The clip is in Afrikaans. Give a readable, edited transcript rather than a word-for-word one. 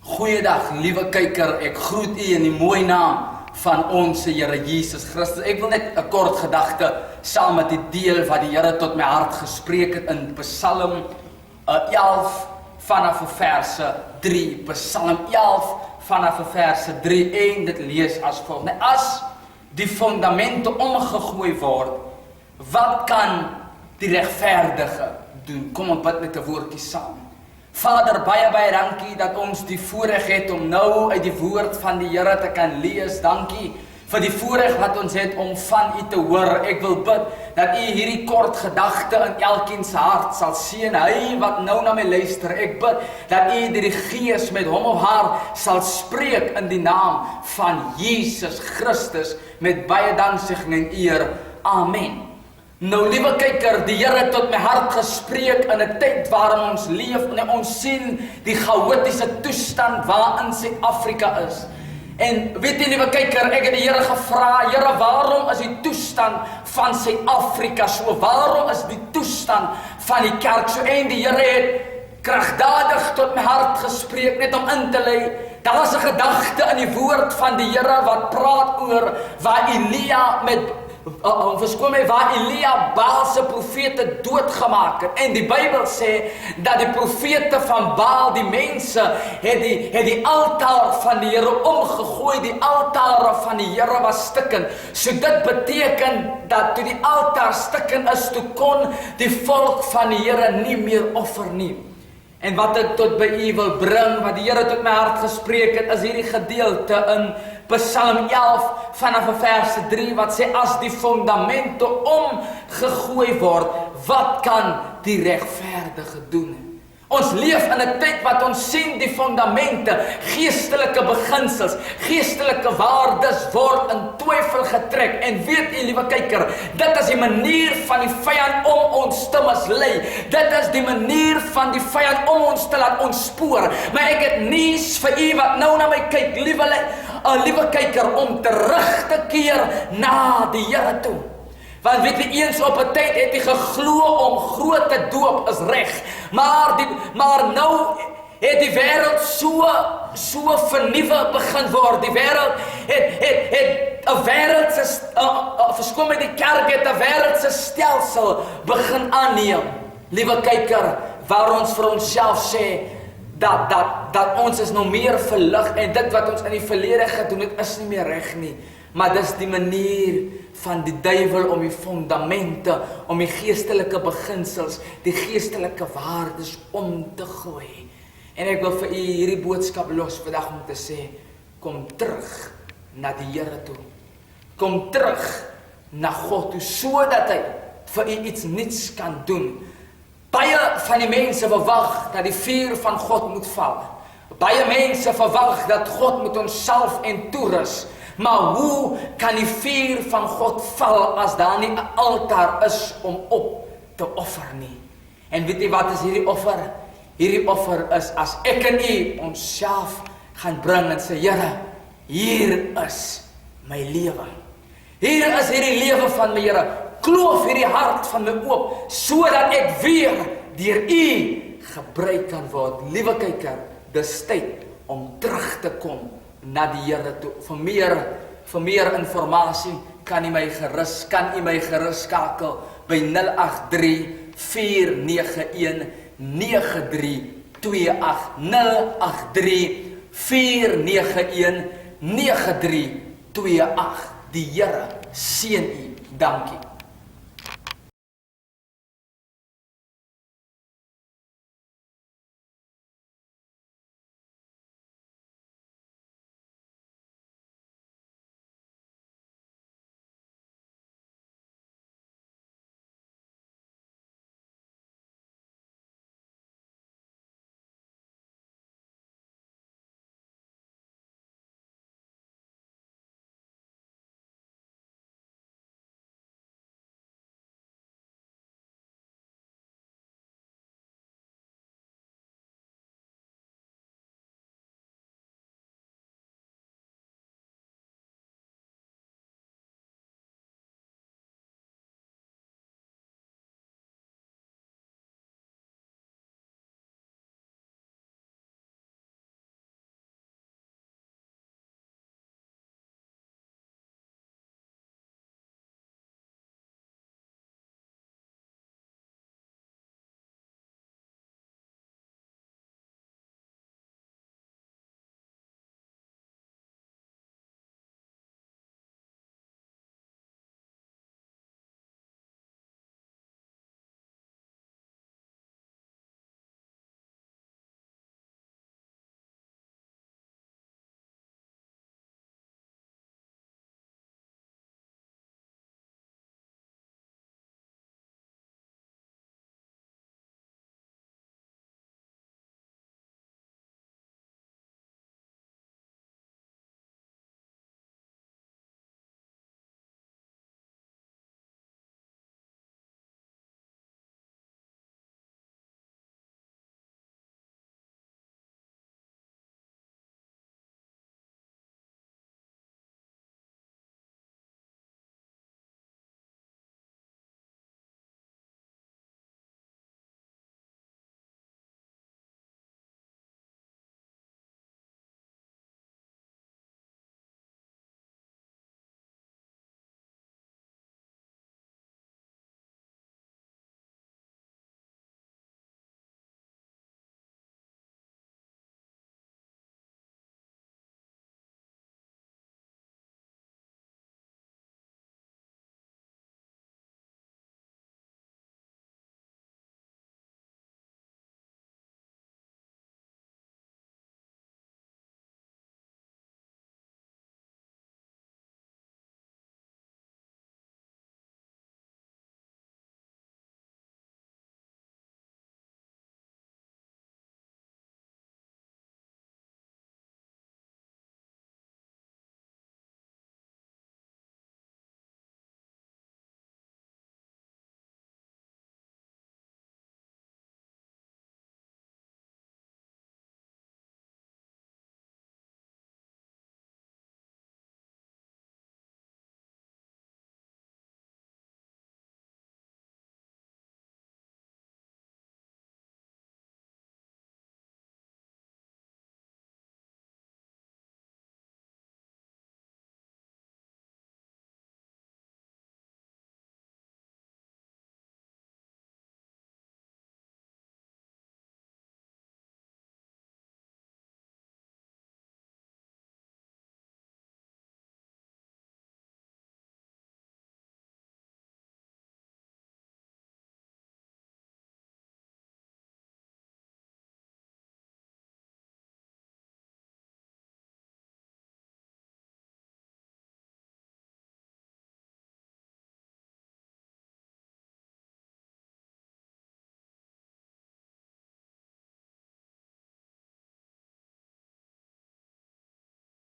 Goeiedag, liewe kyker, ek groet u in die mooi naam van ons Here Jesus Christus. Ek wil net 'n kort gedagte saam met u deel wat die Here tot my hart gespreek het in Psalm 11 vanaf verse 3. Psalm 11 vanaf verse 3 en dit lees as volg. As die fundamente omgegooi word, wat kan die regverdige doen? Kom ons bid met 'n woordjie saam. Vader, baie dankie dat ons die voorreg het om nou uit die woord van die Here te kan lees. Dankie vir die voorreg wat ons het om van u te hoor. Ek wil bid dat u hierdie kort gedagte in elkeen se hart sal seën. Hy wat nou na my luister, ek bid dat u deur die Gees met hom of haar sal spreek in die naam van Jesus Christus met baie danksegging en eer. Amen. Nou, liewe kyker, die Here het tot my hart gespreek in 'n tyd waarin ons leef en ons sien die chaotiese toestand waarin Suid-Afrika is. En weet jy, liewe kyker, ek het die Here gevra, Here, waarom is die toestand van Suid-Afrika so? Waarom is die toestand van die kerk so? En die Here het kragtadig tot my hart gespreek, net om in te lei. Daar is 'n gedagte in die woord van die Here wat praat oor waar waar Elia Baal se profete doodgemaak het. En die Bybel sê dat die profete van Baal, die mense, het die altaar van die Here omgegooi. Die altare van die Here was stikken. So dit beteken dat toe die altaar stikken is, toe kon die volk van die Here nie meer offer nie. En wat ek tot by u wil bring, wat die Here tot my hart gespreek het, is hierdie gedeelte in Psalm 11 vanaf verse 3, wat sê, as die fundamente omgegooi word, wat kan die regverdige doen? Ons leef in 'n tyd wat ons sien die fundamente, geestelike beginsels, geestelike waardes word in twyfel getrek. En weet u, liewe kyker, dit is die manier van die vyand om ons te mislei. Dit is die manier van die vyand om ons te laat ontspoor. Maar ek het nuus vir u wat nou na my kyk, liewe kyker, om terug te keer na die Here toe. Want weet jy, eens op 'n tyd het hy geglo om groot te doop is reg. Maar nou het die wêreld so vernuwe begin word. Die wêreld het 'n wêreldse die kerk het 'n wêreldse stelsel begin aanneem. Liewe kyker, waar ons vir onsself sê dat ons is nou meer verlig en dit wat ons in die verlede gedoen het is nie meer reg nie. Maar dis die manier van die duiwel om die fundamente, om die geestelike beginsels, die geestelike waardes om te gooi. En ek wil vir u hierdie boodskap los vandag om te sê, kom terug na die Here toe. Kom terug na God toe, sodat hy vir u iets nuuts kan doen. Baie van die mense verwag dat die vuur van God moet val. Baie mense verwag dat God moet ons salf en toerus. Maar hoe kan die vuur van God val as daar nie 'n altaar is om op te offer nie? En weet jy wat is hierdie offer? Hierdie offer is as ek en u onsself gaan bring en sê, Here, hier is my lewe. Hier is hierdie lewe van my Here. Kloof hierdie hart van my oop, sodat ek weer deur u gebruik kan word. Liewe kyker, dis tyd om terug te kom na die Here toe. Vir meer inligting kan u my gerus skakel by 083 491 9328 083 491 9328. Die Here seën u. Dankie.